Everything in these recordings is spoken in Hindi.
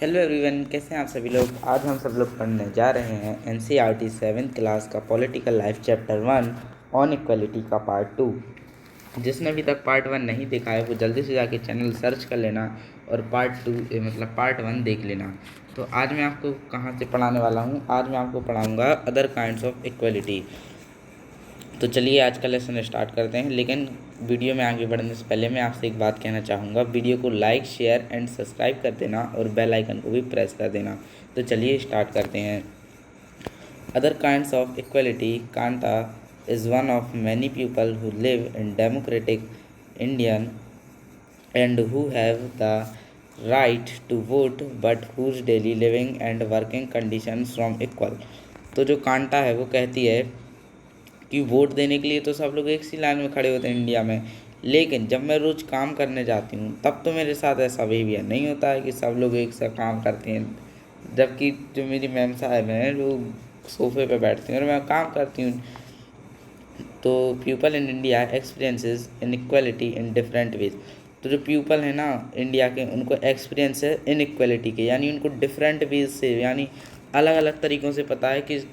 हेलो एवरीवन, कैसे हैं आप सभी लोग। आज हम सब लोग पढ़ने जा रहे हैं एनसीईआरटी 7th क्लास का political life chapter 1 on equality का पार्ट 2। जिसने अभी तक पार्ट 1 नहीं देखा है वो जल्दी से जाके चैनल सर्च कर लेना और पार्ट 1 देख लेना। तो आज मैं आपको कहाँ से पढ़ाने वाला हूँ, आज मैं आपको पढ़ाऊँगा अदर काइंड्स ऑफ इक्वलिटी। तो चलिए आज का लेसन स्टार्ट करते हैं। लेकिन वीडियो में आगे बढ़ने से पहले मैं आपसे एक बात कहना चाहूँगा, वीडियो को लाइक शेयर एंड सब्सक्राइब कर देना और बेल आइकन को भी प्रेस कर देना। तो चलिए स्टार्ट करते हैं। Other kinds of equality, Kanta is one of many people who live in democratic Indian and who have the right to vote but whose daily living and working conditions from equal। तो जो कांटा है वो कहती है कि वोट देने के लिए तो सब लोग एक सी लाइन में खड़े होते हैं इंडिया में, लेकिन जब मैं रोज़ काम करने जाती हूँ तब तो मेरे साथ ऐसा बिहेवियर नहीं होता है कि सब लोग एक साथ काम करते हैं। जबकि जो मेरी मैम साहब हैं वो सोफे पे बैठती हैं और मैं काम करती हूँ। तो people in India experiences inequality in different ways. तो जो पीपल है ना इंडिया के, उनको एक्सपीरियंस है इनइक्वालिटी के, यानी उनको डिफरेंट वेज से, यानी अलग अलग तरीक़ों से पता है कि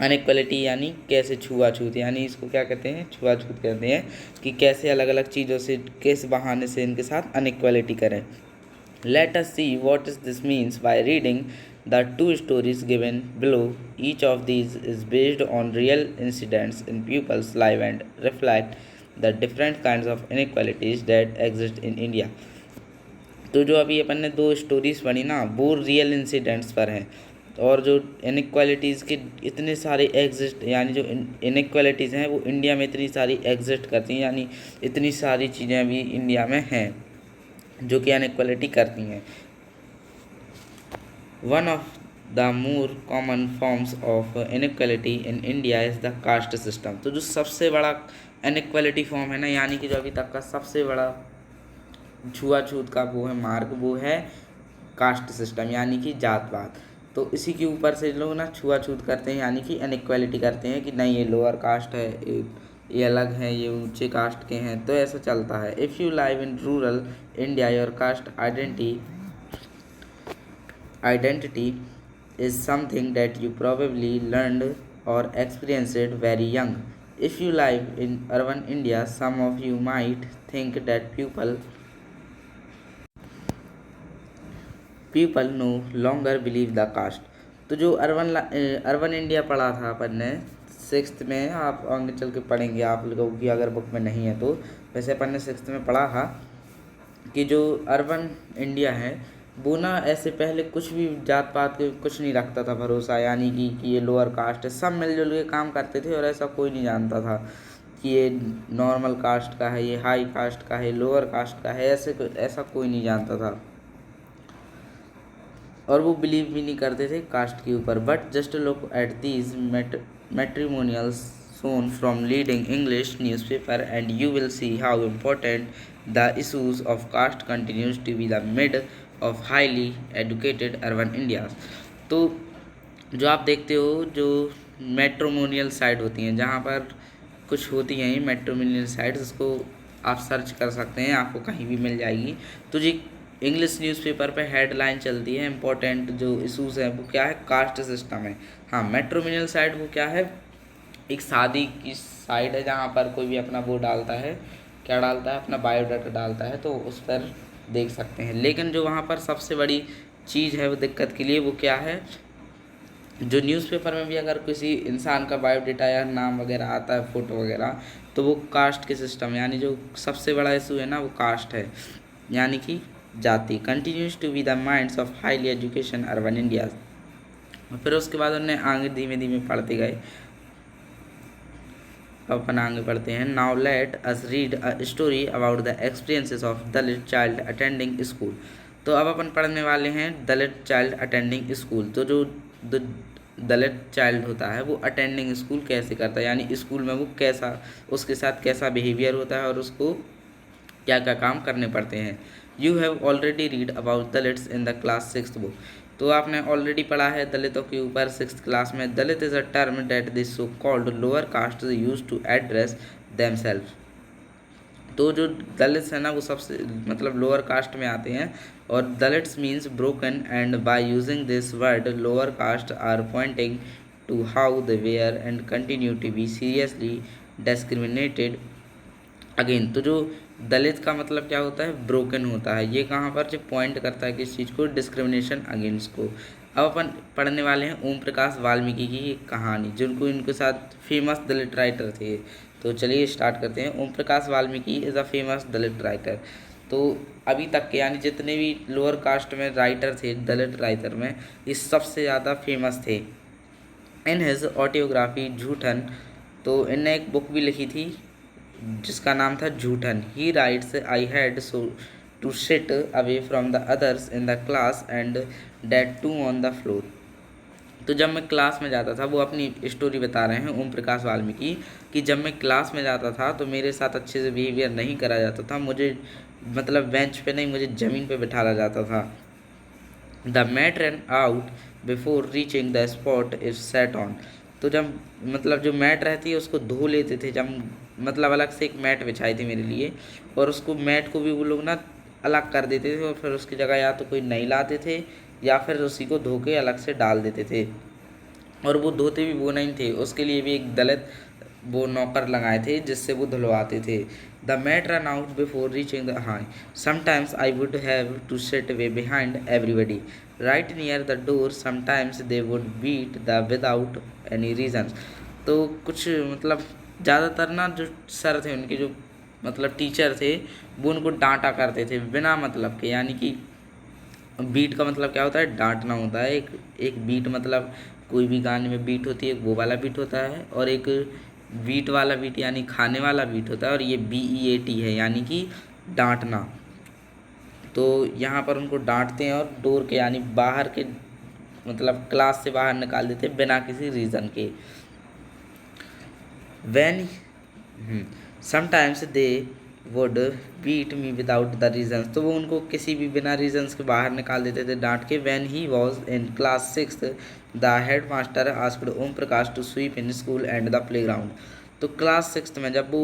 अनइक्वलिटी यानी कैसे छुआछूत, यानी इसको क्या कहते हैं, छुआछूत कहते हैं, कि कैसे अलग अलग चीज़ों से, किस बहाने से इनके साथ अनइक्वलिटी करें। Let us see what this means by reading the two stories given below. Each of these is based on real incidents in people's life and reflect the different kinds of inequalities that exist in India। तो जो अभी अपन ने दो स्टोरीज़ पढ़ी ना वो रियल इंसिडेंट्स पर हैं, और जो इनइक्वालिटीज़ के इतने सारे एग्जिस्ट, यानी जो इनइक्वालिटीज़ हैं वो इंडिया में इतनी सारी एग्जिस्ट करती हैं, यानी इतनी सारी चीज़ें अभी इंडिया में हैं जो कि अनइक्वलिटी करती हैं। One of the more common forms of inequality in India is the caste system. तो जो सबसे बड़ा इनइक्वलिटी फॉर्म है ना, यानी कि जो अभी तक का सबसे बड़ा छुआछूत का वो है मार्ग, वो है कास्ट सिस्टम, यानी कि जातवाद। तो इसी के ऊपर से लोग ना छुआछूत करते हैं, यानी कि अनइक्वलिटी करते हैं कि नहीं ये लोअर कास्ट है, ये अलग है, ये ऊंचे कास्ट के हैं। तो ऐसा चलता है। If you live in rural India your cast identity is something that you probably learned or experienced very young. If you live in urban India, some of you might think that people no longer believe the caste। तो जो अर्बन इंडिया पढ़ा था अपन ने 6th में, आप आगे चल के पढ़ेंगे, आप लोगों की अगर बुक में नहीं है तो। वैसे अपन ने 6th में पढ़ा था कि जो अर्बन इंडिया है वो ना ऐसे पहले कुछ भी जात पात के कुछ नहीं रखता था भरोसा, यानी कि ये लोअर कास्ट है, सब मिलजुल के काम करते थे और ऐसा कोई नहीं जानता था कि ये नॉर्मल कास्ट का है, ये हाई कास्ट का है, लोअर कास्ट का है, ऐसा कोई नहीं जानता था। और वो बिलीव भी नहीं करते थे कास्ट के ऊपर। But just look at these matrimonials shown from leading English newspaper and you will see how important the issues of caste continues to be the mid of highly educated urban India। तो जो आप देखते हो जो मैट्रिमोनियल साइट होती हैं, जहाँ पर कुछ होती हैं मैट्रिमोनियल साइट्स, उसको आप सर्च कर सकते हैं, आपको कहीं भी मिल जाएगी। तो जी इंग्लिश न्यूज़पेपर पे हेडलाइन चलती है, इम्पोर्टेंट जो इशूज़ हैं वो क्या है, कास्ट सिस्टम है। हाँ, मैट्रिमोनियल साइट वो क्या है, एक शादी की साइट है जहाँ पर कोई भी अपना वो डालता है, क्या डालता है, अपना बायोडाटा डालता है, तो उस पर देख सकते हैं। लेकिन जो वहाँ पर सबसे बड़ी चीज़ है वो दिक्कत के लिए, वो क्या है, जो न्यूज़पेपर में भी अगर किसी इंसान का बायोडाटा या नाम वगैरह आता है, फ़ोटो वगैरह, तो वो कास्ट के सिस्टम, यानी जो सबसे बड़ा इशू है ना वो कास्ट है, यानी कि जाति। Continues to be the minds of highly education urban India. फिर उसके बाद उन्हें आगे धीमे धीमे पढ़ते गए। अपन आगे पढ़ते हैं। Now let us read a story about the experiences of Dalit child attending school. तो अब अपन पढ़ने वाले हैं दलित चाइल्ड अटेंडिंग स्कूल। तो जो दलित चाइल्ड होता है वो अटेंडिंग स्कूल कैसे करता है, यानी स्कूल में वो कैसा, उसके साथ कैसा बिहेवियर होता है और उसको क्या क्या काम करने पड़ते हैं। You have already read about Dalits in the class 6th book. तो आपने ऑलरेडी पढ़ा है दलितों के ऊपर 6th क्लास में। Dalit is a term that this so called lower caste use to address themselves. तो जो दलित है ना वो सबसे मतलब लोअर कास्ट में आते हैं और Dalits means broken and by using this word lower caste are pointing to how they were and continue to be seriously discriminated again. तो जो दलित का मतलब क्या होता है, ब्रोकन होता है। ये कहाँ पर जो पॉइंट करता है किस चीज़ को, डिस्क्रिमिनेशन अगेंस्ट को। अब अपन पढ़ने वाले हैं ओम प्रकाश वाल्मीकि की एक कहानी, जिनको इनके साथ फेमस दलित राइटर थे। तो चलिए स्टार्ट करते हैं। Om Prakash Valmiki is a famous Dalit writer. तो अभी तक के यानी जितने भी लोअर कास्ट में राइटर थे दलित राइटर में, ये सबसे ज़्यादा फेमस थे। इन हिज ऑटोग्राफी झूठन, तो इनने एक बुक भी लिखी थी जिसका नाम था Joothan. He writes, I had so to sit away from the others in the class and that too on the floor. तो जब मैं क्लास में जाता था, वो अपनी स्टोरी बता रहे हैं ओम प्रकाश वाल्मीकि, कि जब मैं क्लास में जाता था तो मेरे साथ अच्छे से बिहेवियर नहीं करा जाता था, मुझे मतलब बेंच पे नहीं, मुझे ज़मीन पे बिठाया जाता था। The mat run out before reaching the spot is set on. तो जब मतलब जो मैट रहती है उसको धो लेते थे, जब मतलब अलग से एक मैट बिछाई थी मेरे लिए, और उसको मैट को भी वो लोग ना अलग कर देते थे, और फिर उसकी जगह या तो कोई नई लाते थे या फिर उसी को धो के अलग से डाल देते थे। और वो धोते भी वो नहीं थे, उसके लिए भी एक दलित वो नौकर लगाए थे जिससे वो धुलवाते थे। The mat run out before reaching the high, sometimes I would have to sit way behind everybody right near the door, sometimes they would beat the without any reason. तो कुछ मतलब ज़्यादातर ना जो सर थे उनके, जो मतलब टीचर थे, वो उनको डांटा करते थे बिना मतलब के। यानी कि बीट का मतलब क्या होता है, डांटना होता है। एक बीट मतलब कोई भी गाने में बीट होती है, वो वाला बीट होता है, और एक बीट वाला बीट यानी खाने वाला बीट होता है, और ये BEAT है यानी कि डांटना। तो यहाँ पर उनको डांटते हैं और डोर के यानी बाहर के मतलब क्लास से बाहर निकाल देते हैं बिना किसी रीज़न के। When sometimes they would beat me without the reasons, तो वो उनको किसी भी बिना रीजन्स के बाहर निकाल देते थे डांट के। When he was in class 6th the headmaster asked Om Prakash to sweep in school and the playground. तो क्लास 6th में जब वो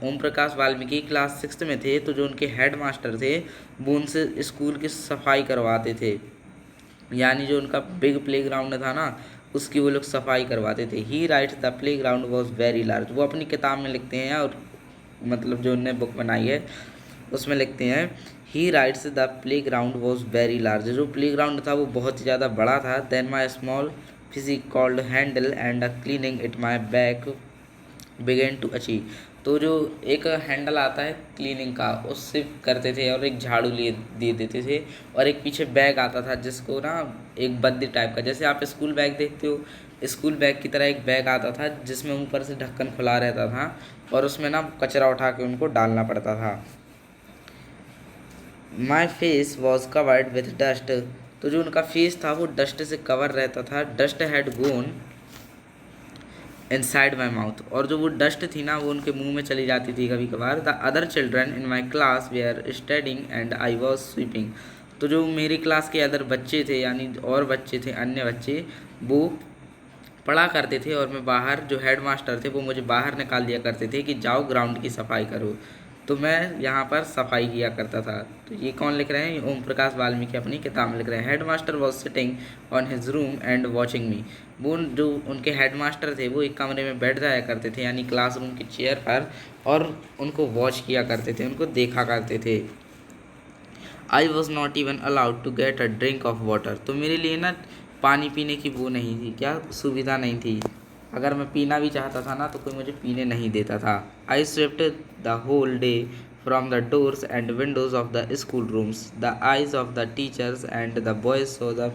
ओम प्रकाश वाल्मीकि क्लास 6th में थे, तो जो उनके हेड मास्टर थे वो उनसे स्कूल की सफाई करवाते थे। यानी जो उनका बिग प्ले ग्राउंड था ना, उसकी वो लोग सफाई करवाते थे। ही writes the playground was very large, वो अपनी किताब में लिखते हैं, और मतलब जो उनने बुक बनाई है उसमें लिखते हैं he writes the playground was very large, जो प्ले ग्राउंड था वो बहुत ही ज़्यादा बड़ा था। Then my small physique called handle and cleaning it my back began to achieve. तो जो एक हैंडल आता है क्लीनिंग का, उससे करते थे, और एक झाड़ू लिए दे देते थे, और एक पीछे बैग आता था जिसको ना एक बद्दी टाइप का, जैसे आप स्कूल बैग देखते हो, स्कूल बैग की तरह एक बैग आता था जिसमें ऊपर से ढक्कन खुला रहता था, और उसमें ना कचरा उठा के उनको डालना पड़ता था। My face was covered with dust, तो जो उनका फेस था वो डस्ट से कवर रहता था। Dust had gone inside my mouth, और जो वो डस्ट थी ना वो उनके मुंह में चली जाती थी कभी कभार। The other children in my class were are studying and I was sweeping, तो जो मेरी क्लास के अदर बच्चे थे यानी और बच्चे थे, अन्य बच्चे, वो पढ़ा करते थे, और मैं बाहर, जो हेड मास्टर थे वो मुझे बाहर निकाल दिया करते थे कि जाओ ग्राउंड की सफाई करो। तो मैं यहाँ पर सफाई किया करता था। तो ये कौन लिख रहे हैं, ओम प्रकाश वाल्मीकि अपनी किताब में लिख रहे हैं। Head master was sitting on his room and watching मी, वो जो उनके हेड मास्टर थे वो एक कमरे में बैठ जाया करते थे यानी क्लासरूम की चेयर पर, और उनको वॉच किया करते थे, उनको देखा करते थे। I was not even allowed to get a drink of water, तो मेरे लिए ना पानी पीने की वो नहीं थी, क्या सुविधा नहीं थी। अगर मैं पीना भी चाहता था ना तो कोई मुझे पीने नहीं देता था। I swept the whole day from the doors and windows of the school rooms, the eyes of the teachers and the boys so the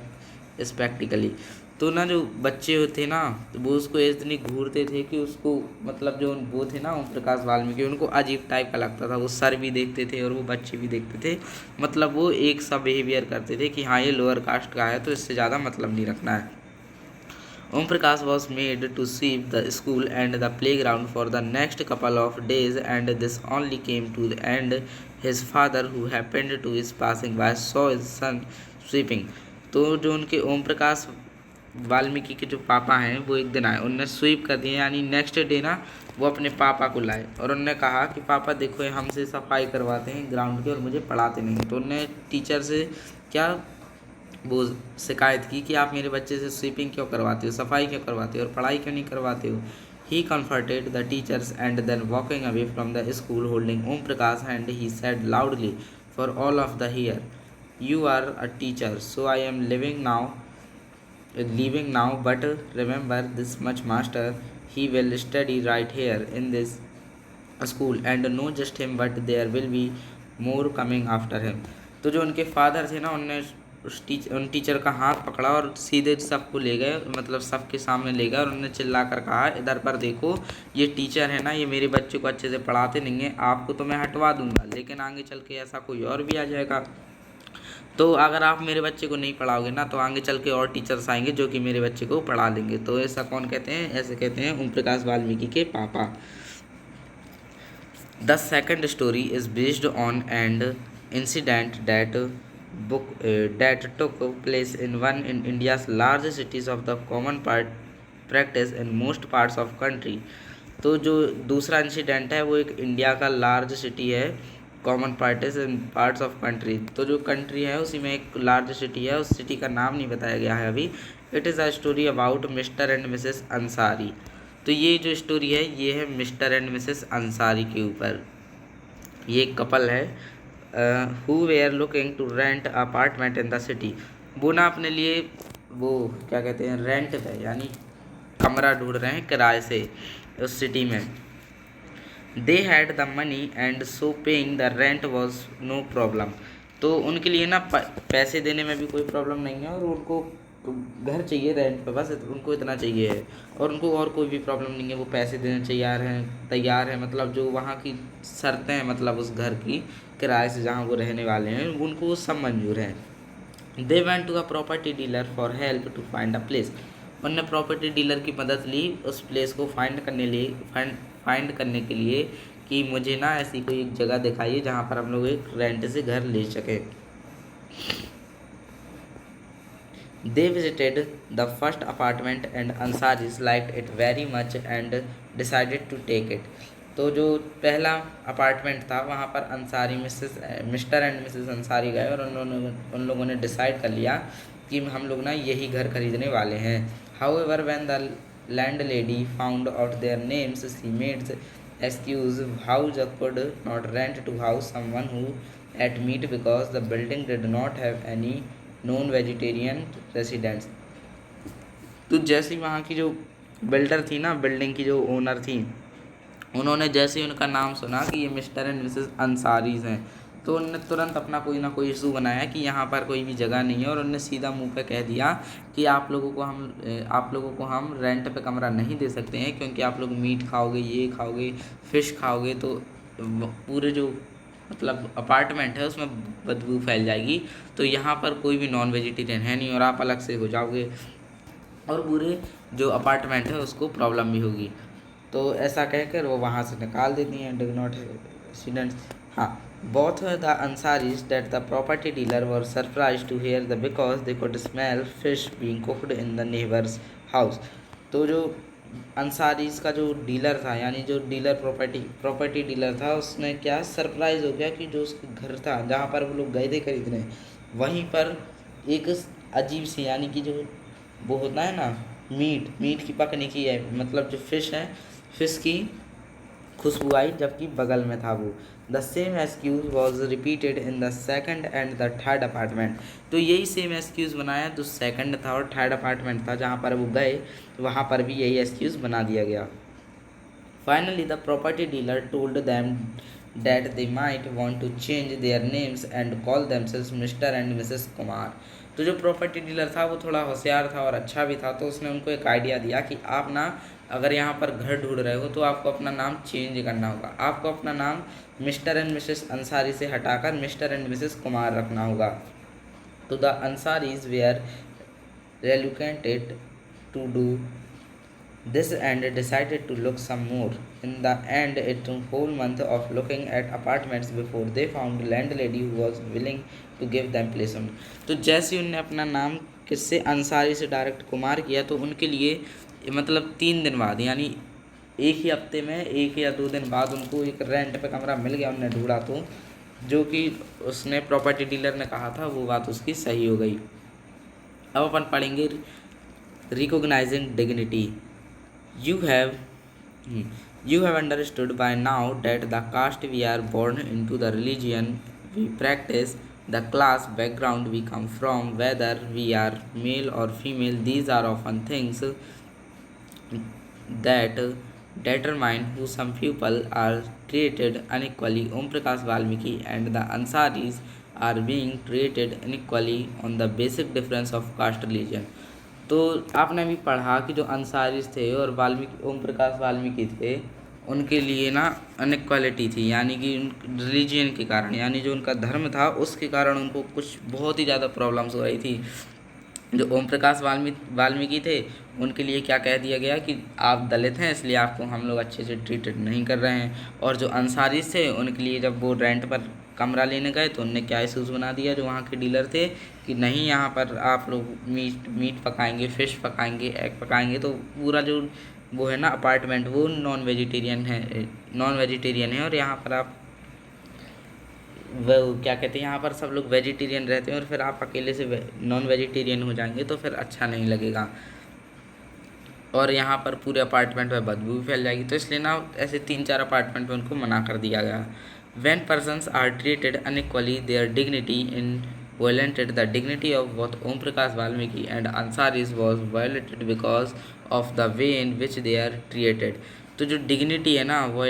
sceptically. तो ना जो बच्चे होते ना, तो वो उसको इतनी घूरते थे कि उसको मतलब जो वो थे ना ओम प्रकाश वाल्मीकि, उनको अजीब टाइप का लगता था। वो सर भी देखते थे और वो बच्चे भी देखते थे, मतलब वो एक सा बिहेवियर करते थे कि हाँ ये लोअर कास्ट का है तो इससे ज़्यादा मतलब नहीं रखना है। Om Prakash was made to sweep the school and the playground for the next couple of days, and this only came to the end. His father, who happened to his passing by, saw his son sweeping. तो जो उनके ओम प्रकाश वाल्मीकि के जो पापा हैं वो एक दिन आए, उनने स्वीप कर दिए, यानी नेक्स्ट डे ना वो अपने पापा को लाए और उनने कहा कि पापा देखो ये हमसे सफाई करवाते हैं ग्राउंड की और मुझे पढ़ाते नहीं। तो उनने टीचर से क्या वो शिकायत की कि आप मेरे बच्चे से स्वीपिंग क्यों करवाते हो, सफाई क्यों करवाते हो और पढ़ाई क्यों नहीं करवाते हो। ही comforted the teachers and then walking away from the school holding Om Prakash hand, he said loudly for all of the hear, you are a teacher, so I am leaving now, but remember this much, master, he will study right here in this school and no just him but there will be more coming after him। तो जो उनके फादर थे ना उनने उन टीचर का हाथ पकड़ा और सीधे सबको ले गए, मतलब सबके सामने ले गए और उन्होंने चिल्ला कर कहा इधर पर देखो, ये टीचर है ना ये मेरे बच्चे को अच्छे से पढ़ाते नहीं हैं, आपको तो मैं हटवा दूंगा लेकिन आगे चल के ऐसा कोई और भी आ जाएगा, तो अगर आप मेरे बच्चे को नहीं पढ़ाओगे ना तो आगे चल के और टीचर्स आएंगे जो कि मेरे बच्चे को पढ़ा लेंगे। तो ऐसा कौन कहते हैं, ऐसे कहते हैं ओम प्रकाश वाल्मीकि के पापा। The second story is based on an incident that took place in one in India's largest cities of the common practice in most parts of country। तो जो दूसरा इंसिडेंट है वो एक इंडिया का लार्ज सिटी है, common parties in parts of country. तो जो कंट्री है उसी में एक लार्ज सिटी है, उस सिटी का नाम नहीं बताया गया है अभी। It is a story about mister and Mrs Ansari. तो ये जो स्टोरी है ये है मिस्टर एंड मिसेस अंसारी के ऊपर। ये एक कपल है who were looking to rent apartment in the city. वो ना अपने लिए वो क्या कहते हैं रेंट पे यानी कमरा ढूंढ रहे हैं किराए से उस सिटी में। They had the money and so paying the rent was no problem. तो उनके लिए ना पैसे देने में भी कोई प्रॉब्लम नहीं है और उनको घर चाहिए रेंट पे, बस उनको इतना चाहिए है और उनको और कोई भी प्रॉब्लम नहीं है, वो पैसे देने तैयार है, मतलब जो वहाँ की शर्तें हैं मतलब उस घर की किराए से जहाँ वो रहने वाले हैं उनको वो सब मंजूर हैं। They went to a property dealer for help to find a place. उनने प्रॉपर्टी डीलर की मदद ली उस प्लेस को फाइंड करने के लिए कि मुझे ना ऐसी कोई एक जगह दिखाइए जहाँ पर हम लोग एक रेंट से घर ले सकें। They visited the first apartment and Ansaris liked it very much and decided to take it। तो जो पहला अपार्टमेंट था वहाँ पर Ansari mister and Mrs Ansari गए और उन लोगों ने डिसाइड कर लिया कि हम लोग ना यही घर खरीदने वाले हैं। However, when the landlady found out their names, she made excuse how they could not rent to house someone who ate meat because the building did not have any non vegetarian residents. तो जैसे ही वहाँ की जो बिल्डर थी ना, बिल्डिंग की जो ओनर थी, उन्होंने जैसे ही उनका नाम सुना कि ये मिस्टर एंड मिसेस अंसारीज हैं तो उन्होंने तुरंत अपना कोई ना कोई इशू बनाया कि यहाँ पर कोई भी जगह नहीं है और उन्होंने सीधा मुंह पे कह दिया कि आप लोगों को हम रेंट पे कमरा नहीं दे सकते हैं क्योंकि आप लोग मीट खाओगे, ये खाओगे, फ़िश खाओगे तो पूरे जो मतलब अपार्टमेंट है उसमें बदबू फैल जाएगी, तो यहाँ पर कोई भी नॉन वेजिटेरियन है नहीं और आप अलग से हो जाओगे और पूरे जो अपार्टमेंट है उसको प्रॉब्लम भी होगी। तो ऐसा कहकर वो वहाँ से निकाल देती हैं डू नॉट रेसिडेंट्स। हाँ, both the Ansaris that the property dealer were surprised to hear the because they could smell fish being cooked in the neighbor's house। तो जो अंसारीज का जो डीलर था यानी जो डीलर प्रॉपर्टी डीलर था उसने क्या सरप्राइज हो गया कि जो उसका घर था जहाँ पर वो लोग गए थे खरीदने वहीं पर एक अजीब सी यानी कि जो वो होता है ना मीट की पकने की है मतलब जो फिश है फिश की खुशबू आई जबकि बगल में था वो। The same excuse was repeated in the second and the third apartment. तो यही सेम एक्सक्यूज़ बनाया जो सेकंड था और थर्ड अपार्टमेंट था जहाँ पर वो गए वहाँ पर भी यही एक्सक्यूज़ बना दिया गया। Finally the property dealer told them that they might want to change their names and call themselves mister and Mrs Kumar. तो जो प्रॉपर्टी डीलर था वो थोड़ा होशियार था और अच्छा भी था, तो उसने उनको एक आइडिया दिया कि आप ना अगर यहाँ पर घर ढूंढ रहे हो तो आपको अपना नाम चेंज करना होगा, आपको अपना नाम मिस्टर एंड मिसेस अंसारी से हटाकर मिस्टर एंड मिसेस कुमार रखना होगा। तो the Ansaris were reluctant to do this and decided to look some more। In the end, it took a whole month of looking at apartments before they found a landlady who was willing to give them place। तो जैसे ही उनने अपना नाम किससे, अंसारी से डायरेक्ट कुमार किया, तो उनके लिए मतलब 3 दिन बाद, यानी एक ही हफ्ते में 1 या 2 दिन बाद उनको एक रेंट पे कमरा मिल गया, उन्होंने ढूंढा तो, जो कि उसने प्रॉपर्टी डीलर ने कहा था वो बात उसकी सही हो गई। अब अपन पढ़ेंगे recognising dignity. You have you have understood by now that the caste we are born into, the religion we practice, the class background we come from, whether we are male or female, these are often things that determine who some people are treated unequally. Om Prakash Valmiki and the Ansaris are being treated unequally on the basic difference of caste religion. तो आपने भी पढ़ा कि जो अंसारीज थे और वाल्मीकि, ओम प्रकाश वाल्मीकि थे, उनके लिए ना अनइक्वालिटी थी, यानी कि रिलीजियन के कारण, यानी जो उनका धर्म था उसके कारण उनको कुछ बहुत ही ज़्यादा प्रॉब्लम्स हो रही थी। जो ओम प्रकाश वाल्मीकि थे, उनके लिए क्या कह दिया गया कि आप दलित हैं इसलिए आपको हम लोग अच्छे से ट्रीटेड नहीं कर रहे हैं। और जो अंसारीज थे उनके लिए जब वो रेंट पर कमरा लेने गए तो उनने क्या इशूज़ बना दिया जो वहाँ के डीलर थे कि नहीं, यहाँ पर आप लोग मीट पकाएंगे, फ़िश पकाएंगे, एग पकाएंगे, तो पूरा जो वो है ना अपार्टमेंट वो नॉन वेजिटेरियन है, और यहाँ पर आप वो क्या कहते हैं, यहाँ पर सब लोग वेजिटेरियन रहते हैं और फिर आप अकेले से नॉन वेजिटेरियन हो जाएंगे तो फिर अच्छा नहीं लगेगा, और यहाँ पर पूरे अपार्टमेंट में बदबू भी फैल जाएगी। तो इसलिए ना ऐसे 3-4 अपार्टमेंट में उनको मना कर दिया गया। When persons are treated unequally, their dignity in violated, the dignity of both Om Prakash Valmiki and Ansaris was violated because of the way in which they are treated. तो जो डिग्निटी है ना वो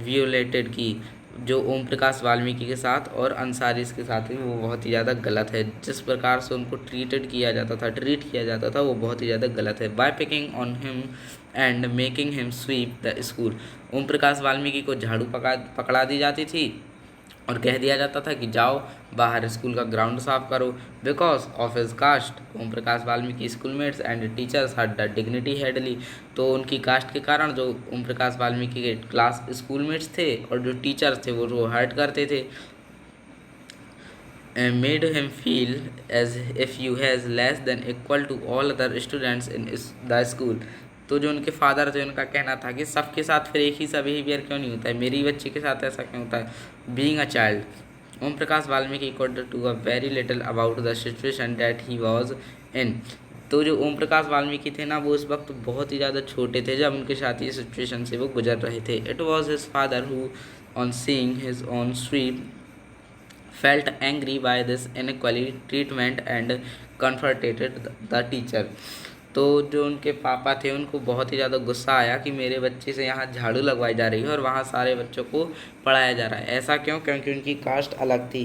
वियोलेटेड की, जो ओम प्रकाश वाल्मीकि के साथ और अंसारीज के साथ भी, वो बहुत ही ज़्यादा गलत है। जिस प्रकार से उनको ट्रीट किया जाता था वो बहुत ही ज़्यादा गलत है। By picking on him and making him sweep the school, Om Prakash Valmiki को झाड़ू पकड़ा दी जाती थी और कह दिया जाता था कि जाओ बाहर स्कूल का ग्राउंड साफ करो। Because of his caste, Om Prakash Valmiki schoolmates and teachers had the dignity hardly, तो उनकी कास्ट के कारण जो ओम प्रकाश वाल्मीकि के क्लास स्कूलमेट्स थे और जो टीचर्स थे वो हर्ट करते थे। Made him feel as if you has less than equal to all other students in the school, तो जो उनके फादर थे उनका कहना था कि सबके साथ फिर एक ही सा बिहेवियर क्यों नहीं होता है, मेरी बच्चे के साथ ऐसा क्यों होता है। Being a child, Om Prakash Valmiki could do a very little about the situation that he was in, तो जो ओम प्रकाश वाल्मीकि थे ना वो उस वक्त बहुत ही ज़्यादा छोटे थे जब उनके साथ ये सिचुएशन से वो गुजर रहे थे। It was his father who on seeing his own sweep felt angry by this inequality treatment and confronted the teacher, तो जो उनके पापा थे उनको बहुत ही ज़्यादा गुस्सा आया कि मेरे बच्चे से यहाँ झाड़ू लगवाई जा रही है और वहाँ सारे बच्चों को पढ़ाया जा रहा है, ऐसा क्यों, क्योंकि उनकी कास्ट अलग थी।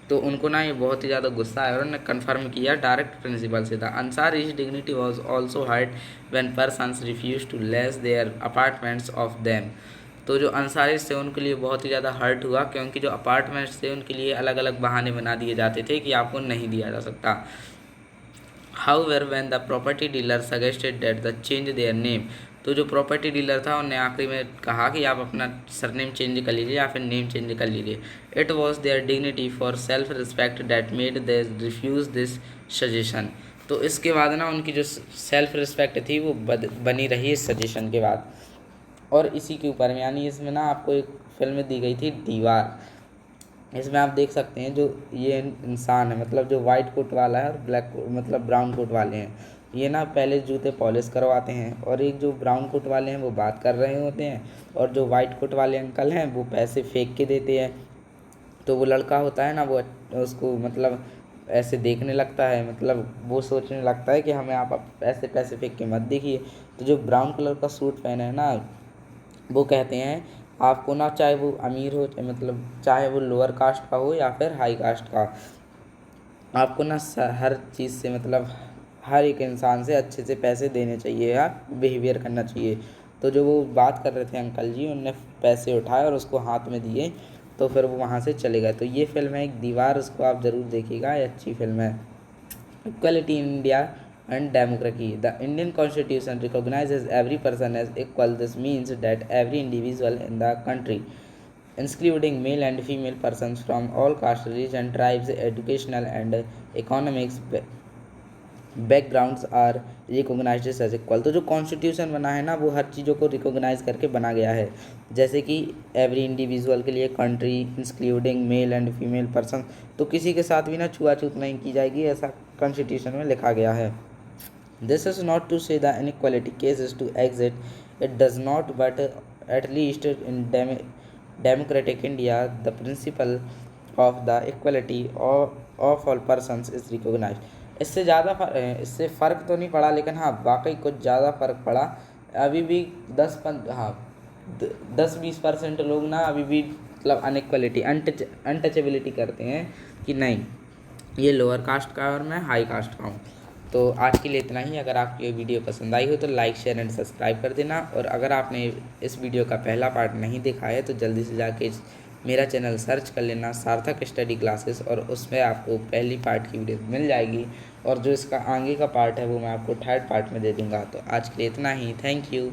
तो उनको ना ये बहुत ही ज़्यादा गुस्सा आया और उन्होंने कन्फर्म किया डायरेक्ट प्रिंसिपल से था। Ansaris dignity was also hurt when persons refuse to lease their apartments of them, तो जो अंसारीज थे उनके लिए बहुत ही ज़्यादा हर्ट हुआ क्योंकि जो अपार्टमेंट्स थे उनके लिए अलग अलग बहाने बना दिए जाते थे कि आपको नहीं दिया जा सकता। However, when the property dealer suggested that the change their name, तो जो प्रॉपर्टी डीलर था उन्हें आखिरी में कहा कि आप अपना सरनेम चेंज कर लीजिए या फिर नेम चेंज कर लीजिए। It was there dignity for self respect that made they refuse this suggestion, तो इसके बाद ना उनकी जो सेल्फ रिस्पेक्ट थी वो बनी रही इस सजेशन के बाद। और इसी के ऊपर में यानी इसमें ना आपको एक फिल्म दी गई थी दीवार, इसमें आप देख सकते हैं जो ये इंसान है, मतलब जो वाइट कोट वाला है और ब्लैक मतलब ब्राउन कोट वाले हैं, ये ना पहले जूते पॉलिश करवाते हैं और एक जो ब्राउन कोट वाले हैं वो बात कर रहे होते हैं और जो वाइट कोट वाले अंकल हैं वो पैसे फेंक के देते हैं। तो वो लड़का होता है ना वो उसको मतलब ऐसे देखने लगता है, मतलब वो सोचने लगता है कि हमें आप ऐसे पैसे फेंक के मत देखिए। तो जो ब्राउन कलर का सूट पहने है ना वो कहते हैं आपको ना, चाहे वो अमीर हो मतलब चाहे वो लोअर कास्ट का हो या फिर हाई कास्ट का, आपको ना हर चीज़ से मतलब हर एक इंसान से अच्छे से पैसे देने चाहिए या बिहेवियर करना चाहिए। तो जो वो बात कर रहे थे अंकल जी, उनने पैसे उठाए और उसको हाथ में दिए तो फिर वो वहाँ से चले गए। तो ये फिल्म है एक दीवार, उसको आप ज़रूर देखिएगा, ये अच्छी फिल्म है। Equality in India and democracy. The Indian Constitution recognizes every person as equal. This means that every individual in the country, including male and female persons from all castes, religion, tribes, educational and economic backgrounds are recognised as equal. तो जो कॉन्स्टिट्यूशन बना है ना वो हर चीज़ों को रिकोगनाइज करके बना गया है, जैसे कि एवरी इंडिविजुअल के लिए country including male and female person, तो किसी के साथ भी ना छुआछूत नहीं की जाएगी, ऐसा कॉन्स्टिट्यूशन में लिखा गया है। This is not to say the inequality case is to exit, it does not, but at least in democratic India the principle of the equality of all persons is recognised. इससे फ़र्क तो नहीं पड़ा, लेकिन हाँ वाकई कुछ ज़्यादा फ़र्क पड़ा। अभी भी 10-20% लोग ना अभी भी मतलब अनइक्वलिटी अनटचेबिलिटी करते हैं कि नहीं ये लोअर कास्ट का है और मैं हाई कास्ट का हूँ। तो आज के लिए इतना ही। अगर आपको ये वीडियो पसंद आई हो तो लाइक शेयर एंड सब्सक्राइब कर देना, और अगर आपने इस वीडियो का पहला पार्ट नहीं देखा है तो जल्दी से जाके मेरा चैनल सर्च कर लेना सार्थक स्टडी क्लासेस, और उसमें आपको पहली पार्ट की वीडियो मिल जाएगी, और जो इसका आगे का पार्ट है वो मैं आपको थर्ड पार्ट में दे दूँगा। तो आज के लिए इतना ही। Thank you.